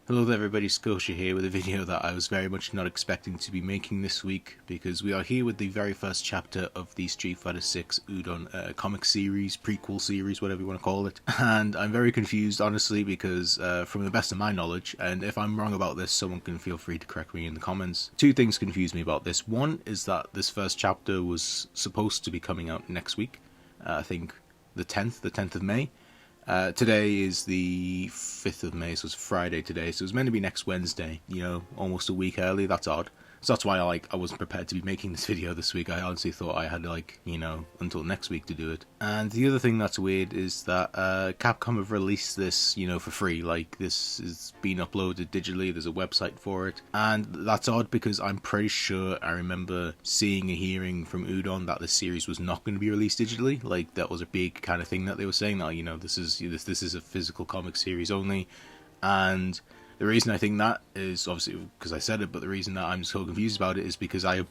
Hello there everybody, Scotia here with a video that I was very much not expecting to be making this week, because we are here with the very first chapter of the Street Fighter 6 UDON comic series, prequel series, whatever you want to call it. And I'm very confused, honestly, because from the best of my knowledge, and if I'm wrong about this, someone can feel free to correct me in the comments. Two things confuse me about this. One is that this first chapter was supposed to be coming out next week, I think the 10th of May. Today is the 5th of May, so it's Friday today, so it was meant to be next Wednesday, almost a week early. That's odd. So that's why I wasn't prepared to be making this video this week. I honestly thought I had until next week to do it. And the other thing that's weird is that Capcom have released this, for free. Like, this is being uploaded digitally, there's a website for it. And that's odd because I'm pretty sure I remember seeing and hearing from UDON that this series was not going to be released digitally. Like, that was a big kind of thing that they were saying, that, this is a physical comic series only. And the reason I think that is obviously because I said it, but the reason that I'm so confused about it is because I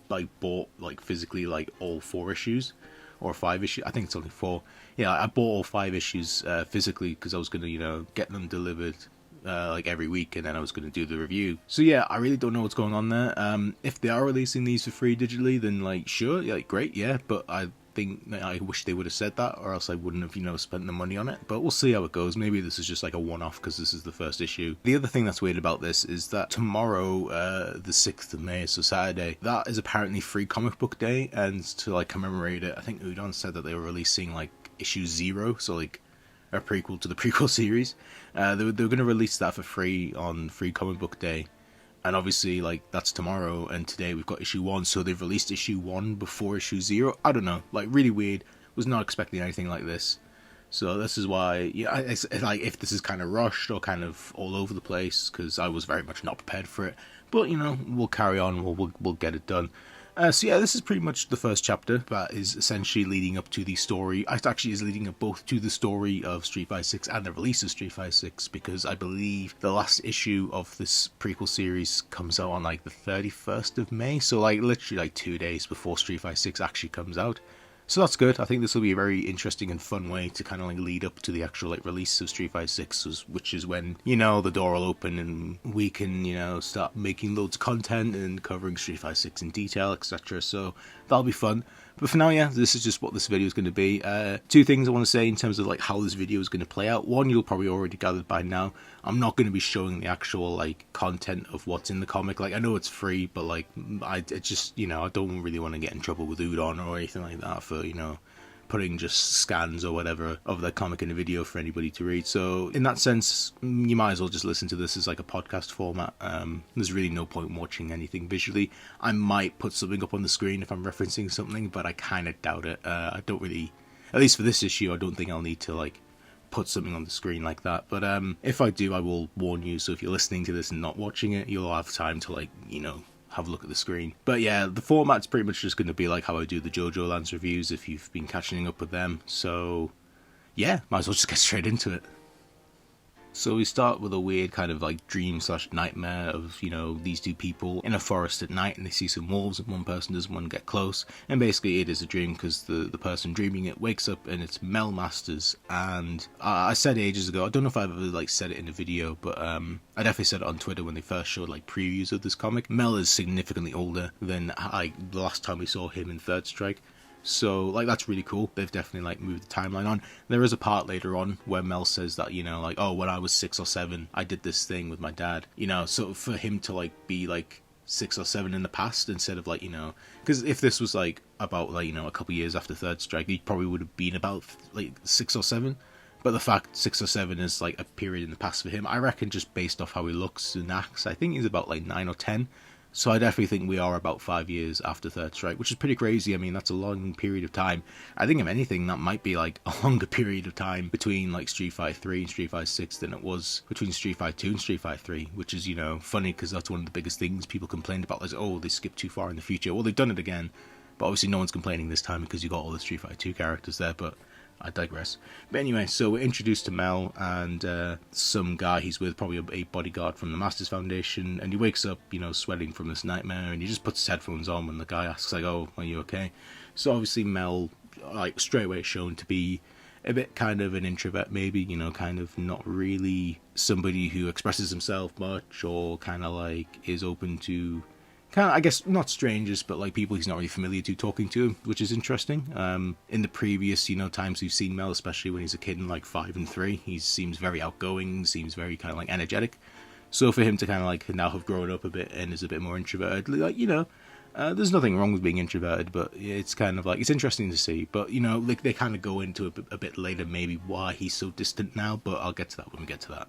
bought physically all 4 issues or 5 issues. I think it's only 4. Yeah, I bought all 5 issues physically because I was gonna get them delivered every week, and then I was gonna do the review. So yeah, I really don't know what's going on there. If they are releasing these for free digitally, then sure, great, yeah. But I wish they would have said that, or else I wouldn't have spent the money on it. But we'll see how it goes. Maybe this is just a one-off because this is the first issue. The other thing that's weird about this is that tomorrow, the 6th of May, so Saturday, that is apparently Free Comic Book Day, and to commemorate it, I think UDON said that they were releasing issue 0, so a prequel to the prequel series. They were going to release that for free on Free Comic Book Day. And obviously, that's tomorrow, and today we've got issue 1, so they've released issue 1 before issue 0. I don't know, really weird. Was not expecting anything like this. So this is why, if this is kind of rushed or kind of all over the place, because I was very much not prepared for it. But, we'll carry on, we'll get it done. So yeah, this is pretty much the first chapter that is essentially leading up to the story. It actually is leading up both to the story of Street Fighter 6 and the release of Street Fighter 6, because I believe the last issue of this prequel series comes out on the 31st of May, so literally 2 days before Street Fighter 6 actually comes out. So that's good. I think this will be a very interesting and fun way to kind of lead up to the actual release of Street Fighter 6, which is when, the door will open and we can, start making loads of content and covering Street Fighter 6 in detail, etc. So that'll be fun. But for now, yeah, this is just what this video is going to be. 2 things I want to say in terms of how this video is going to play out. One, you'll probably already gathered by now. I'm not going to be showing the actual content of what's in the comic. I know it's free, but I just I don't really want to get in trouble with UDON or anything like that for putting just scans or whatever of the comic in a video for anybody to read. So in that sense, you might as well just listen to this as a podcast format. There's really no point in watching anything visually. I might put something up on the screen if I'm referencing something, but I kind of doubt it. I don't really, at least for this issue, I don't think I'll need to put something on the screen like that. But if I do, I will warn you. So if you're listening to this and not watching it, you'll have time to have a look at the screen. But yeah, the format's pretty much just going to be how I do the JoJo Lands reviews, if you've been catching up with them. So yeah, might as well just get straight into it. So we start with a weird kind of dream/nightmare of, these 2 people in a forest at night, and they see some wolves and one person doesn't want to get close. And basically it is a dream because the person dreaming it wakes up and it's Mel Masters. And I said ages ago, I don't know if I've ever said it in a video, but I definitely said it on Twitter when they first showed previews of this comic. Mel is significantly older than the last time we saw him in Third Strike. So, that's really cool. They've definitely, moved the timeline on. There is a part later on where Mel says that, oh, when I was 6 or 7, I did this thing with my dad. So for him to, be, 6 or 7 in the past instead of, because if this was, about, a couple years after Third Strike, he probably would have been about, 6 or 7. But the fact 6 or 7 is, a period in the past for him, I reckon just based off how he looks and acts, I think he's about, 9 or 10. So I definitely think we are about 5 years after Third Strike, which is pretty crazy. I mean, that's a long period of time. I think if anything, that might be a longer period of time between Street Fighter 3 and Street Fighter 6 than it was between Street Fighter 2 and Street Fighter 3, which is, funny because that's one of the biggest things people complained about, oh, they skipped too far in the future. Well, they've done it again, but obviously no one's complaining this time because you got all the Street Fighter 2 characters there, but I digress. But anyway, so we're introduced to Mel and some guy he's with, probably a bodyguard from the Masters Foundation, and he wakes up, sweating from this nightmare, and he just puts his headphones on when the guy asks, oh, are you okay? So obviously Mel, straight away shown to be a bit kind of an introvert maybe, you know, kind of not really somebody who expresses himself much, or kind of like is open to kind of, I guess, not strangers, but like people he's not really familiar to talking to him, which is interesting. In the previous, you know, times we've seen Mel, especially when he's a kid in like 5 and 3, he seems very outgoing, seems very kind of like energetic. So for him to kind of like now have grown up a bit and is a bit more introverted, like, you know, there's nothing wrong with being introverted, but it's kind of like, it's interesting to see. But, you know, like they kind of go into a bit later maybe why he's so distant now, but I'll get to that when we get to that.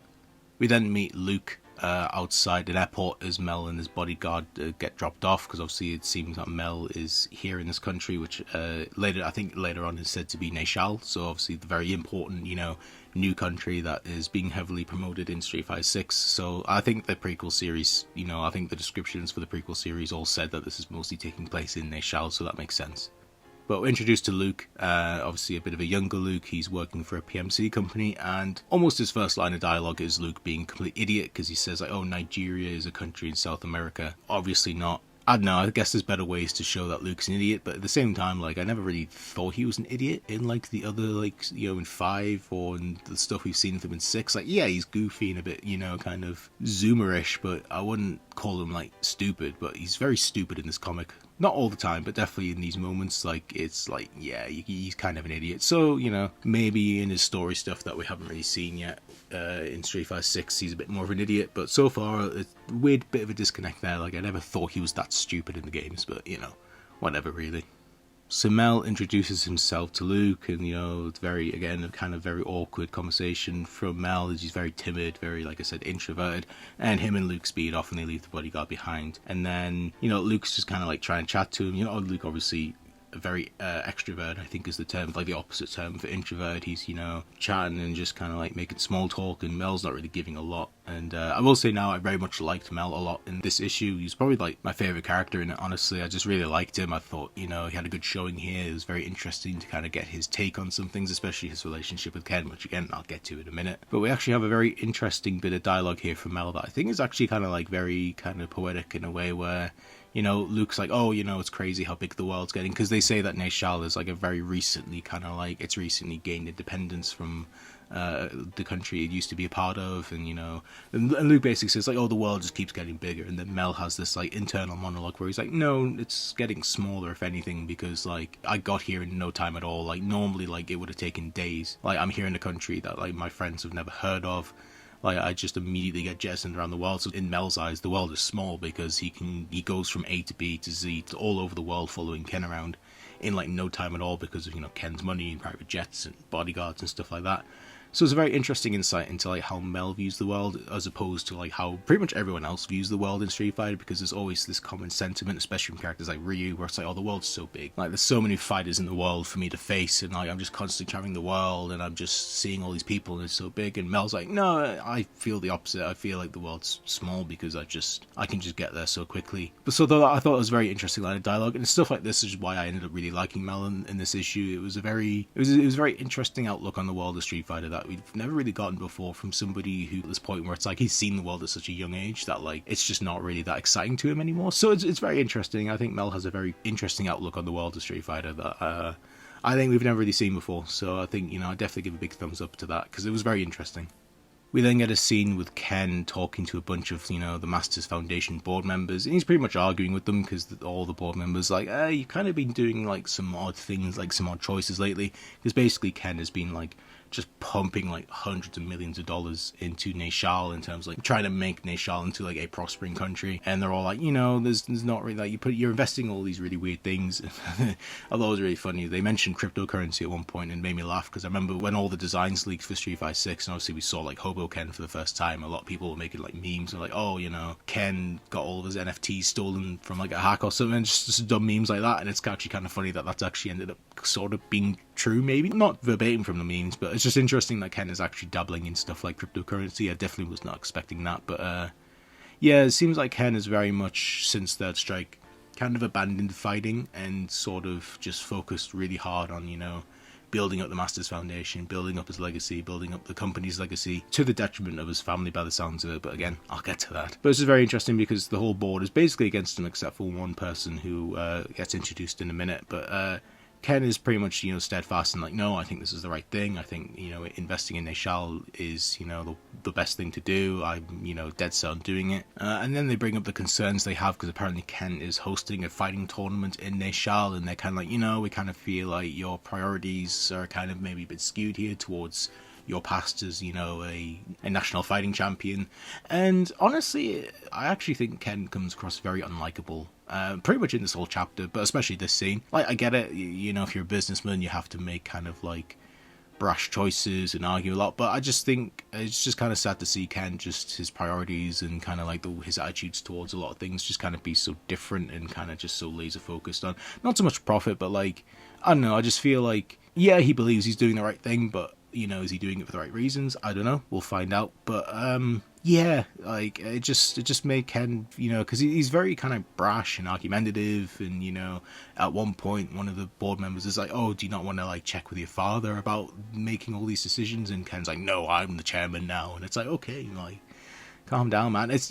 We then meet Luke outside an airport as Mel and his bodyguard get dropped off, because obviously it seems that Mel is here in this country, which later on is said to be Nayshall, so obviously the very important, you know, new country that is being heavily promoted in Street Fighter 6. So I think the prequel series, you know, I think the descriptions for the prequel series all said that this is mostly taking place in Nayshall, so that makes sense. But we're introduced to Luke, obviously a bit of a younger Luke. He's working for a PMC company, and almost his first line of dialogue is Luke being a complete idiot, because he says like, oh, Nigeria is a country in South America. Obviously not. I don't know, I guess there's better ways to show that Luke's an idiot, but at the same time, like, I never really thought he was an idiot in, like, the other, like, you know, in 5 or in the stuff we've seen of him in 6. Like, yeah, he's goofy and a bit, you know, kind of Zoomerish, but I wouldn't call him, like, stupid, but he's very stupid in this comic. Not all the time, but definitely in these moments, like, it's like, yeah, he's kind of an idiot. So, you know, maybe in his story stuff that we haven't really seen yet, in Street Fighter 6, he's a bit more of an idiot, but so far, it's a weird bit of a disconnect there. Like, I never thought he was that stupid in the games, but, you know, whatever, really. So Mel introduces himself to Luke, and, you know, it's very, again, a kind of very awkward conversation from Mel, as he's very timid, very, like I said, introverted, and him and Luke speed off and they leave the bodyguard behind. And then, you know, Luke's just kind of like trying to chat to him. You know, Luke obviously very extrovert, I think is the term, like the opposite term for introvert. He's, you know, chatting and just kind of like making small talk, and Mel's not really giving a lot. And I will say now, I very much liked Mel a lot in this issue. He's probably like my favourite character in it, honestly. I just really liked him. I thought, you know, he had a good showing here. It was very interesting to kind of get his take on some things, especially his relationship with Ken, which again, I'll get to in a minute. But we actually have a very interesting bit of dialogue here from Mel that I think is actually kind of like very kind of poetic in a way, where, you know, Luke's like, oh, you know, it's crazy how big the world's getting, because they say that Nayshall is like a very recently kind of like, it's recently gained independence from the country it used to be a part of, and, you know, and Luke basically says like, oh, the world just keeps getting bigger, and then Mel has this like internal monologue where he's like, no, it's getting smaller if anything, because like I got here in no time at all. Like normally, like it would have taken days. Like I'm here in a country that like my friends have never heard of. Like I just immediately get jettisoned around the world. So in Mel's eyes, the world is small, because he goes from A to B to Z to all over the world following Ken around in like no time at all, because of, you know, Ken's money and private jets and bodyguards and stuff like that. So it's a very interesting insight into like how Mel views the world, as opposed to like how pretty much everyone else views the world in Street Fighter, because there's always this common sentiment, especially from characters like Ryu, where it's like, oh, the world's so big. Like there's so many fighters in the world for me to face, and like I'm just constantly traveling the world, and I'm just seeing all these people, and it's so big. And Mel's like, no, I feel the opposite. I feel like the world's small because I can just get there so quickly. But so I thought it was a very interesting line of dialogue, and stuff like this is why I ended up really liking Mel in this issue. It was a very interesting outlook on the world of Street Fighter that we've never really gotten before from somebody who, at this point where it's like he's seen the world at such a young age that like it's just not really that exciting to him anymore. So it's very interesting. I think Mel has a very interesting outlook on the world of Street Fighter that I think we've never really seen before. So I think, you know, I definitely give a big thumbs up to that, because it was very interesting. We then get a scene with Ken talking to a bunch of, you know, the Masters Foundation board members, and he's pretty much arguing with them, because all the board members like, you've kind of been doing like some odd things, like some odd choices lately, because basically Ken has been like just pumping like hundreds of millions of dollars into Nayshall, in terms of like trying to make Nayshall into like a prospering country. And they're all like, you know, there's not really like, you're investing all these really weird things. Although it was really funny, they mentioned cryptocurrency at one point and it made me laugh, because I remember when all the designs leaked for Street Fighter 6, and obviously we saw like Hobo Ken for the first time, a lot of people were making like memes and like, oh, you know, Ken got all of his NFTs stolen from like a hack or something, just dumb memes like that. And it's actually kind of funny that that's actually ended up sort of being true, maybe not verbatim from the memes, but it's just interesting that Ken is actually dabbling in stuff like cryptocurrency. I definitely was not expecting that, but yeah, it seems like Ken is very much, since Third Strike, kind of abandoned fighting and sort of just focused really hard on, you know, building up the Masters Foundation, building up his legacy, building up the company's legacy, to the detriment of his family by the sounds of it. But again, I'll get to that. But this is very interesting, because the whole board is basically against him, except for one person who gets introduced in a minute. But Ken is pretty much, steadfast and like, no, I think this is the right thing. I think, investing in Nayshall is, the best thing to do. I'm, dead set on doing it. And then they bring up the concerns they have because apparently Ken is hosting a fighting tournament in Nayshall, and they're kind of like, we kind of feel like your priorities are kind of maybe a bit skewed here towards your past as, a national fighting champion. And honestly, I actually think Ken comes across very unlikable. Pretty much in this whole chapter, but especially this scene. Like, I get it, if you're a businessman, you have to make kind of like brash choices and argue a lot, but I just think it's just kind of sad to see Ken, just his priorities and kind of like his attitudes towards a lot of things just kind of be so different and kind of just so laser focused on not so much profit, but like, I don't know, I just feel like, yeah, he believes he's doing the right thing, but is he doing it for the right reasons? I don't know. We'll find out. But yeah, like it just made Ken, because he's very kind of brash and argumentative, and at one point one of the board members is like, "Oh, do you not want to like check with your father about making all these decisions?" And Ken's like, "No, I'm the chairman now." And it's like, okay, like calm down, man. It's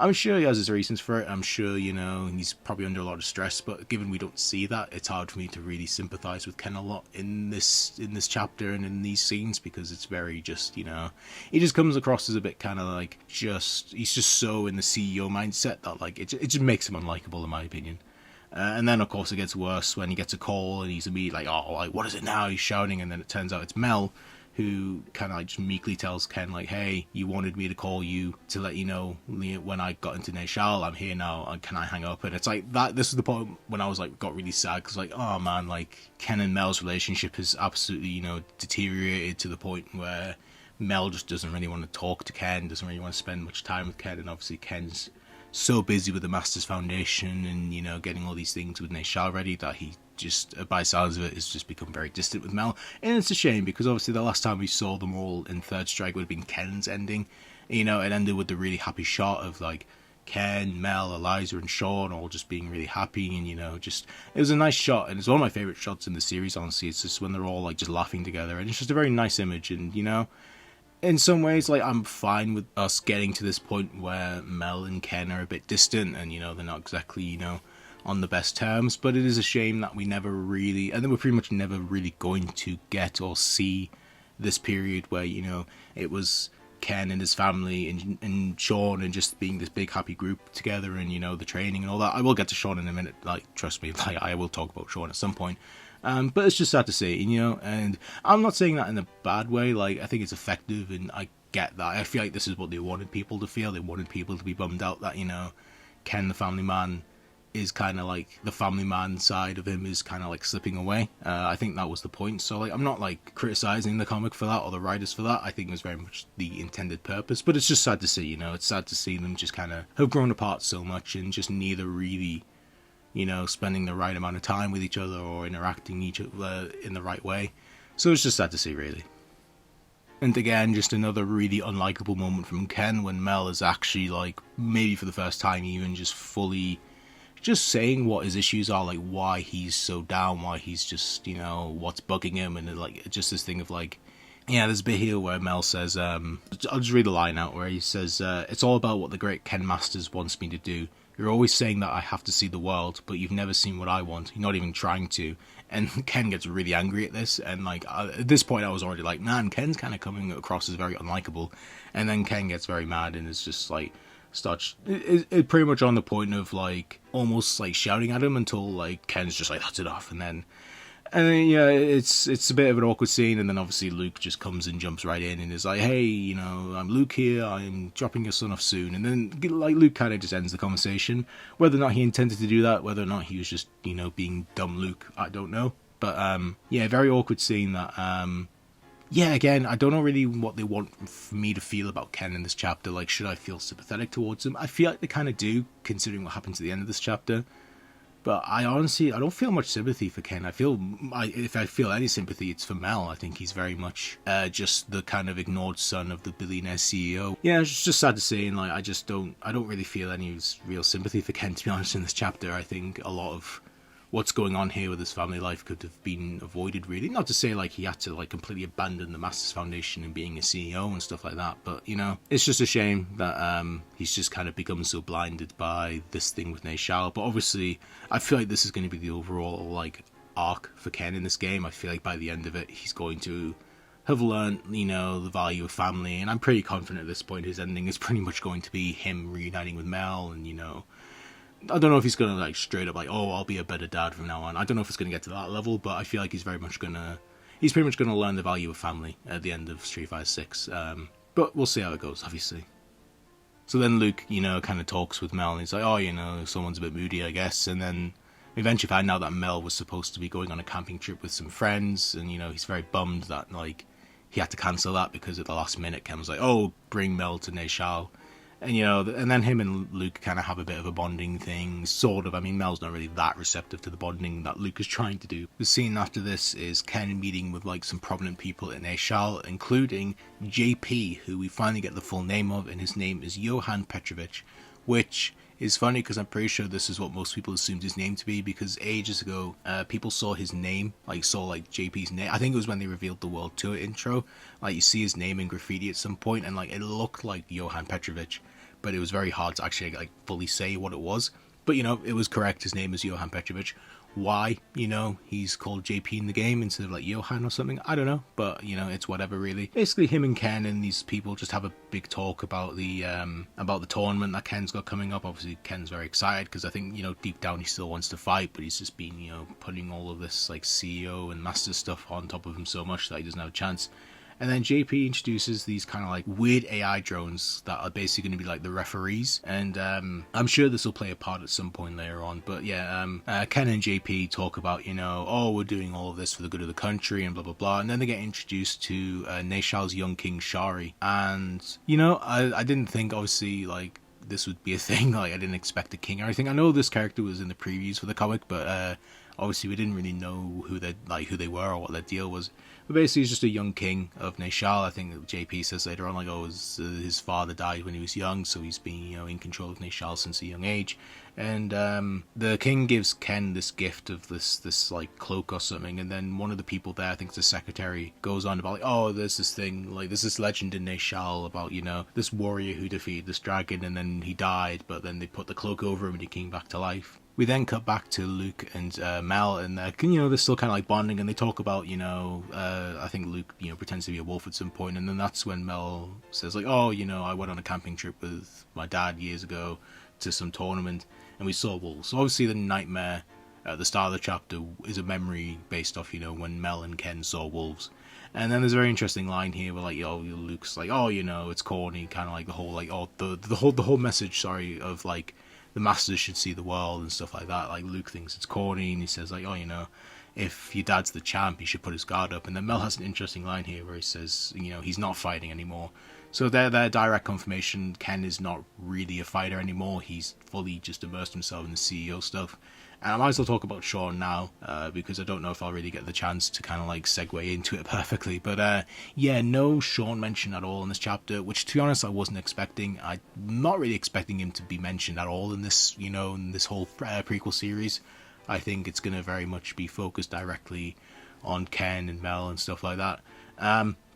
I'm sure he has his reasons for it. I'm sure, he's probably under a lot of stress, but given we don't see that, it's hard for me to really sympathise with Ken a lot in this chapter and in these scenes, because it's very just, he just comes across as a bit kind of like he's just so in the CEO mindset that like, it just makes him unlikable in my opinion. And then of course it gets worse when he gets a call and he's immediately like, oh, like, what is it now? He's shouting, and then it turns out it's Mel, who kind of like just meekly tells Ken like, hey, you wanted me to call you to let you know when I got into Nayshall, I'm here now, can I hang up? And it's like that, this is the point when I was like, got really sad, because like, oh man, like Ken and Mel's relationship has absolutely, deteriorated to the point where Mel just doesn't really want to talk to Ken, doesn't really want to spend much time with Ken, and obviously Ken's so busy with the Masters Foundation and, getting all these things with Nayshall ready that he just, by sounds of it, has just become very distant with Mel. And it's a shame, because obviously the last time we saw them all in Third Strike would have been Ken's ending. It ended with the really happy shot of like Ken, Mel, Eliza and Sean all just being really happy, and just, it was a nice shot, and it's one of my favourite shots in the series, honestly. It's just when they're all like just laughing together, and it's just a very nice image. And in some ways, like, I'm fine with us getting to this point where Mel and Ken are a bit distant and, they're not exactly, on the best terms, but it is a shame that we never really, and then we're pretty much never really going to get or see this period where, it was Ken and his family and Sean and just being this big happy group together and, the training and all that. I will get to Sean in a minute, like, trust me, like, I will talk about Sean at some point. But it's just sad to see, and I'm not saying that in a bad way. Like, I think it's effective, and I get that. I feel like this is what they wanted people to feel. They wanted people to be bummed out that, Ken, the family man, is kind of like, the family man side of him is kind of like slipping away. I think that was the point. So, like, I'm not like criticizing the comic for that or the writers for that. I think it was very much the intended purpose, but it's just sad to see, it's sad to see them just kind of have grown apart so much and just neither really, spending the right amount of time with each other or interacting each other in the right way. So it's just sad to see, really. And again, just another really unlikable moment from Ken when Mel is actually, like, maybe for the first time even just fully just saying what his issues are, like why he's so down, why he's just, what's bugging him, and like just this thing of like, yeah, there's a bit here where Mel says, I'll just read a line out where he says, it's all about what the great Ken Masters wants me to do. You're always saying that I have to see the world, but you've never seen what I want. You're not even trying to. And Ken gets really angry at this, and like at this point I was already like, man, Ken's kind of coming across as very unlikable. And then Ken gets very mad and is just like, starts it pretty much on the point of like almost like shouting at him until like Ken's just like, that's enough. And then, yeah, it's a bit of an awkward scene, and then obviously Luke just comes and jumps right in and is like, hey, I'm Luke here, I'm dropping your son off soon. And then, like, Luke kind of just ends the conversation. Whether or not he intended to do that, whether or not he was just, being dumb Luke, I don't know. But, yeah, very awkward scene that, yeah, again, I don't know really what they want for me to feel about Ken in this chapter. Like, should I feel sympathetic towards him? I feel like they kind of do, considering what happened to the end of this chapter. But I don't feel much sympathy for Ken. If I feel any sympathy, it's for Mel. I think he's very much just the kind of ignored son of the billionaire CEO. Yeah, it's just sad to see, and like I don't really feel any real sympathy for Ken, to be honest, in this chapter. I think a lot of what's going on here with his family life could have been avoided, really. Not to say like he had to like completely abandon the Masters Foundation and being a CEO and stuff like that, but it's just a shame that he's just kind of become so blinded by this thing with Nayshall. But obviously I feel like this is going to be the overall like arc for Ken in this game. I feel like by the end of it, he's going to have learned, the value of family, and I'm pretty confident at this point his ending is pretty much going to be him reuniting with Mel, and, I don't know if he's going to, straight up, oh, I'll be a better dad from now on. I don't know if it's going to get to that level, but I feel like he's pretty much going to learn the value of family at the end of Street Fighter 6, but we'll see how it goes, obviously. So then Luke, kind of talks with Mel, and he's like, oh, someone's a bit moody, I guess, and then eventually find out that Mel was supposed to be going on a camping trip with some friends, and, he's very bummed that, he had to cancel that because at the last minute Ken was like, oh, bring Mel to Nayshall. And, and then him and Luke kind of have a bit of a bonding thing, sort of. I mean, Mel's not really that receptive to the bonding that Luke is trying to do. The scene after this is Ken meeting with, some prominent people in Nayshall, including JP, who we finally get the full name of, and his name is Johan Petrovich, which is funny because I'm pretty sure this is what most people assumed his name to be, because ages ago, people saw his name, saw JP's name. I think it was when they revealed the World Tour intro. You see his name in graffiti at some point, and it looked like Johan Petrovich, but it was very hard to actually fully say what it was. But it was correct. His name is Johan Petrovich. Why, he's called JP in the game instead of Johan or something, I don't know, but it's whatever really. Basically him and Ken and these people just have a big talk about the tournament that Ken's got coming up. Obviously Ken's very excited because I think, deep down he still wants to fight, but he's just been, putting all of this CEO and Master stuff on top of him so much that he doesn't have a chance. And then JP introduces these kind of weird AI drones that are basically going to be the referees. And I'm sure this will play a part at some point later on. But yeah, Ken and JP talk about, oh, we're doing all of this for the good of the country and blah, blah, blah. And then they get introduced to Nayshall's young king, Shari. And, I didn't think, obviously, this would be a thing. I didn't expect a king or anything. I know this character was in the previews for the comic, but obviously we didn't really know who they were or what their deal was. But basically he's just a young king of Nayshall. I think JP says later on, his father died when he was young, so he's been, in control of Nayshall since a young age. And the king gives Ken this gift of this cloak or something, and then one of the people there, I think it's the secretary, goes on about oh, there's this thing, there's this legend in Nayshall about, this warrior who defeated this dragon and then he died, but then they put the cloak over him and he came back to life. We then cut back to Luke and Mel, and they're still kind of bonding, and they talk about, I think Luke, pretends to be a wolf at some point, and then that's when Mel says oh, I went on a camping trip with my dad years ago to some tournament, and we saw wolves. So obviously the nightmare at the start of the chapter is a memory based off, when Mel and Ken saw wolves. And then there's a very interesting line here where Luke's oh, it's corny, kind of the whole the whole message, of the Masters should see the world and stuff like that. Luke thinks it's corny, and he says oh, if your dad's the champ, he should put his guard up. And then Mel has an interesting line here where he says, he's not fighting anymore. So their direct confirmation, Ken is not really a fighter anymore. He's fully just immersed himself in the CEO stuff. And I might as well talk about Sean now, because I don't know if I'll really get the chance to kind of segue into it perfectly. But yeah, no Sean mentioned at all in this chapter, which to be honest I wasn't expecting. I'm not really expecting him to be mentioned at all in this, in this whole prequel series. I think it's going to very much be focused directly on Ken and Mel and stuff like that.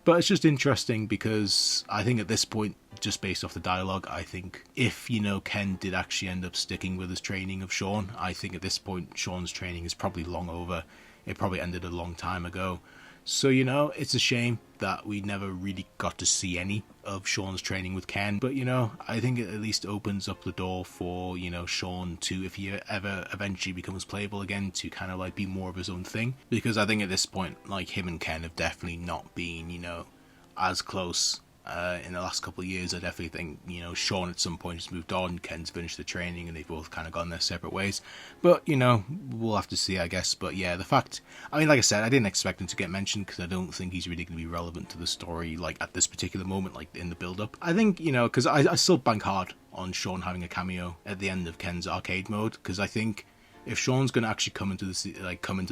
But it's just interesting because I think at this point, just based off the dialogue, I think if, Ken did actually end up sticking with his training of Sean, I think at this point, Sean's training is probably long over. It probably ended a long time ago. So, it's a shame that we never really got to see any of Sean's training with Ken. But, I think it at least opens up the door for, Sean to, if he ever eventually becomes playable again, to kind of be more of his own thing. Because I think at this point, him and Ken have definitely not been, as close in the last couple of years. I definitely think, Sean at some point has moved on, Ken's finished the training, and they've both kind of gone their separate ways. But, we'll have to see, I guess. But yeah, the fact, like I said, I didn't expect him to get mentioned because I don't think he's really going to be relevant to the story, at this particular moment, in the build-up. I think, because I still bank hard on Sean having a cameo at the end of Ken's arcade mode, because I think if Sean's going to actually come into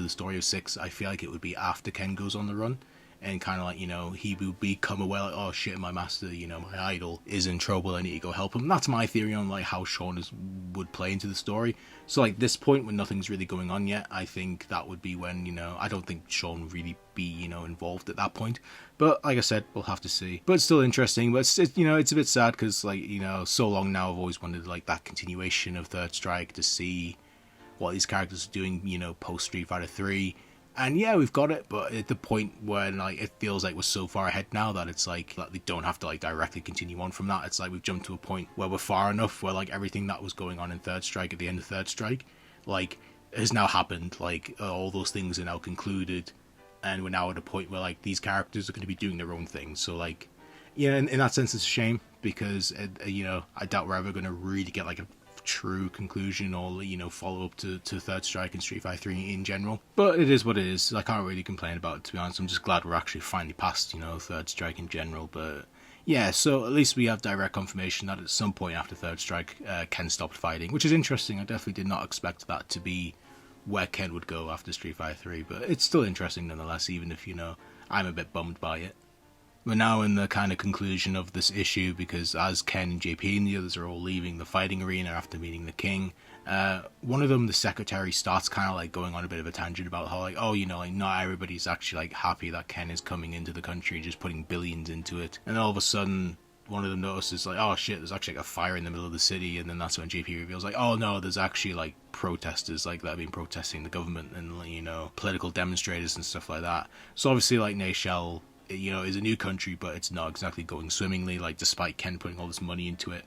the story of 6, I feel like it would be after Ken goes on the run. And kind of he will become aware, oh shit, my master, my idol is in trouble, I need to go help him. That's my theory on how Sean would play into the story. So this point when nothing's really going on yet, I think that would be when, I don't think Sean would really be, involved at that point. But like I said, we'll have to see. But it's still interesting, but it's a bit sad because so long now I've always wanted that continuation of Third Strike to see what these characters are doing, you know, post Street Fighter 3. And yeah, we've got it, but at the point where like it feels like we're so far ahead now that it's like they don't have to like directly continue on from that. It's like we've jumped to a point where we're far enough where like everything that was going on in Third Strike at the end of Third Strike, like, has now happened. Like all those things are now concluded, and we're now at a point where like these characters are going to be doing their own thing. So like, yeah, in that sense, it's a shame because you know, I doubt we're ever going to really get like a true conclusion or, you know, follow up to Third Strike and Street Fighter 3 in general. But it is what it is. I can't really complain about it, to be honest. I'm just glad we're actually finally past, you know, Third Strike in general. But yeah, so at least we have direct confirmation that at some point after Third Strike, Ken stopped fighting, which is interesting. I definitely did not expect that to be where Ken would go after Street Fighter 3, but it's still interesting nonetheless, even if, you know, I'm a bit bummed by it. We're now in the kind of conclusion of this issue because as Ken and JP and the others are all leaving the fighting arena after meeting the king, one of them, the secretary, starts kind of like going on a bit of a tangent about how like, oh, you know, like not everybody's actually like happy that Ken is coming into the country, just putting billions into it. And then all of a sudden, one of them notices like, oh shit, there's actually like a fire in the middle of the city, and then that's when JP reveals like, oh no, there's actually like protesters like that have been protesting the government and, you know, political demonstrators and stuff like that. So obviously like Nayshall, you know, is a new country, but it's not exactly going swimmingly, like despite Ken putting all this money into it.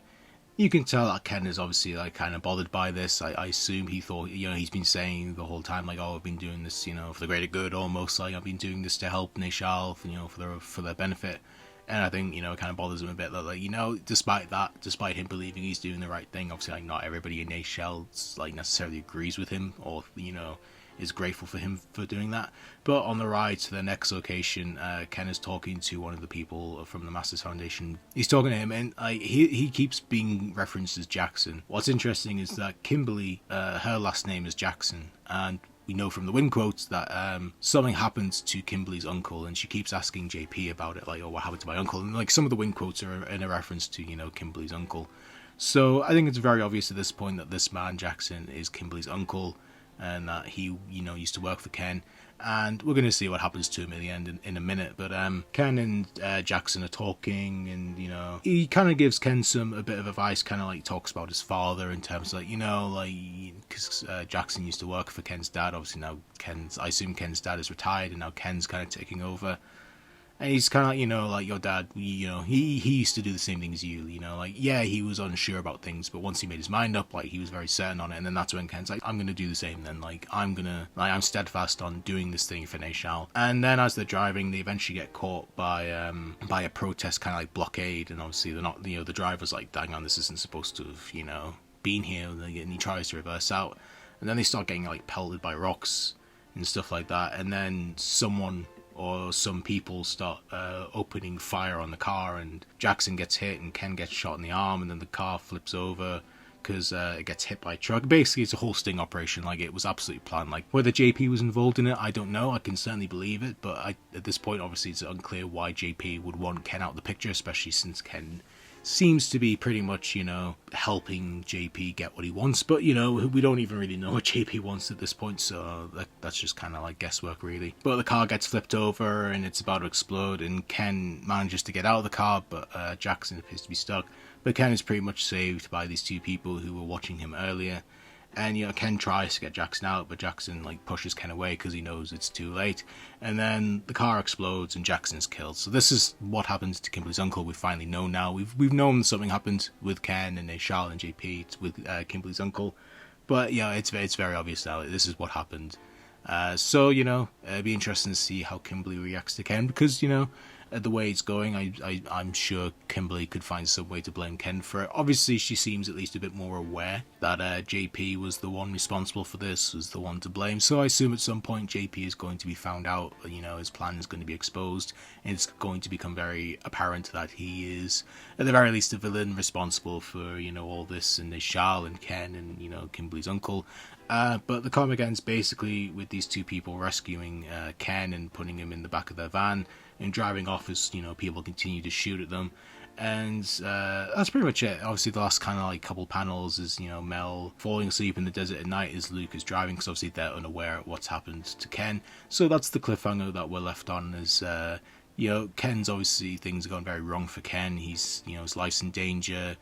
You can tell that Ken is obviously like kind of bothered by this. I assume he thought, you know, he's been saying the whole time like, oh, I've been doing this, you know, for the greater good, almost like I've been doing this to help Nayshall, you know, for their benefit. And I think, you know, it kind of bothers him a bit that, like, you know, despite him believing he's doing the right thing, obviously, like, not everybody in Nayshall, like, necessarily agrees with him or, you know, is grateful for him for doing that. But on the ride to the next location, Ken is talking to one of the people from the Masters Foundation. He's talking to him, and he keeps being referenced as Jackson. What's interesting is that Kimberly, her last name is Jackson, and we know from the win quotes that something happened to Kimberly's uncle, and she keeps asking JP about it, like, oh, what happened to my uncle? And like some of the win quotes are in a reference to, you know, Kimberly's uncle. So I think it's very obvious at this point that this man Jackson is Kimberly's uncle, and that he, you know, used to work for Ken. And we're going to see what happens to him in the end in a minute. But Ken and Jackson are talking, and, you know, he kind of gives Ken a bit of advice, kind of like talks about his father in terms of, like, you know, like, because Jackson used to work for Ken's dad. Obviously now I assume Ken's dad is retired, and now Ken's kind of taking over. And he's kind of like, you know, like, your dad, you know, he used to do the same thing as you know, like, yeah, he was unsure about things, but once he made his mind up, like, he was very certain on it. And then that's when Ken's like, I'm going to do the same then, like, I'm steadfast on doing this thing for Nayshall. And then as they're driving, they eventually get caught by a protest kind of like blockade, and obviously they're not, you know, the driver's like, dang on, this isn't supposed to have, you know, been here, and he tries to reverse out, and then they start getting like pelted by rocks and stuff like that, and then someone or some people start opening fire on the car, and Jackson gets hit and Ken gets shot in the arm, and then the car flips over because it gets hit by a truck. Basically, it's a whole sting operation. Like, it was absolutely planned. Like, whether JP was involved in it, I don't know. I can certainly believe it, but at this point, obviously, it's unclear why JP would want Ken out of the picture, especially since Ken seems to be pretty much, you know, helping JP get what he wants. But, you know, we don't even really know what JP wants at this point, so that's just kind of like guesswork, really. But the car gets flipped over and it's about to explode, and Ken manages to get out of the car, but Jackson appears to be stuck. But Ken is pretty much saved by these two people who were watching him earlier. And, you know, Ken tries to get Jackson out, but Jackson, like, pushes Ken away because he knows it's too late. And then the car explodes and Jackson's killed. So this is what happens to Kimberly's uncle. We finally know now. We've known something happened with Ken and Nayshall and JP with Kimberly's uncle. But, yeah, it's very obvious now. This is what happened. So, you know, it'd be interesting to see how Kimberly reacts to Ken, because, you know, the way it's going, I'm sure Kimberly could find some way to blame Ken for it. Obviously, she seems at least a bit more aware that JP was the one responsible for this, was the one to blame. So I assume at some point JP is going to be found out, you know, his plan is going to be exposed, and it's going to become very apparent that he is, at the very least, the villain responsible for, you know, all this, and Nayshall and Ken and, you know, Kimberly's uncle. But the comic ends basically with these two people rescuing Ken and putting him in the back of their van and driving off as, you know, people continue to shoot at them. And that's pretty much it. Obviously, the last kind of like couple panels is, you know, Mel falling asleep in the desert at night as Luke is driving, because obviously they're unaware of what's happened to Ken. So that's the cliffhanger that we're left on, as you know, Ken's obviously, things are going very wrong for Ken. He's, you know, his life's in danger.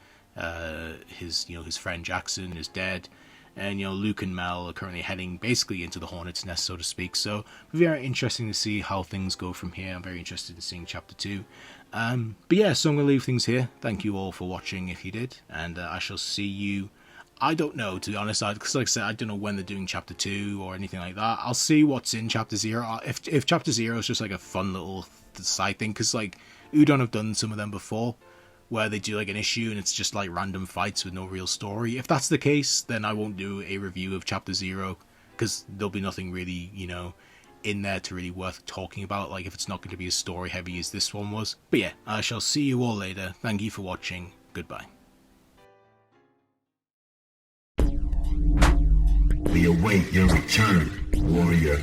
His friend Jackson is dead. and Luke and Mel are currently heading basically into the Hornet's Nest, so to speak. So very interesting to see how things go from here. I'm very interested in seeing chapter 2. But yeah, so I'm going to leave things here. Thank you all for watching if you did, and I shall see you. I don't know, to be honest, because like I said, I don't know when they're doing chapter 2 or anything like that. I'll see what's in chapter 0. If chapter 0 is just like a fun little side thing, because like UDON have done some of them before, where they do like an issue and it's just like random fights with no real story. If that's the case, then I won't do a review of chapter 0, because there'll be nothing really, in there to really worth talking about, like if it's not going to be as story heavy as this one was. But yeah, I shall see you all later. Thank you for watching. Goodbye. We await your return, warrior.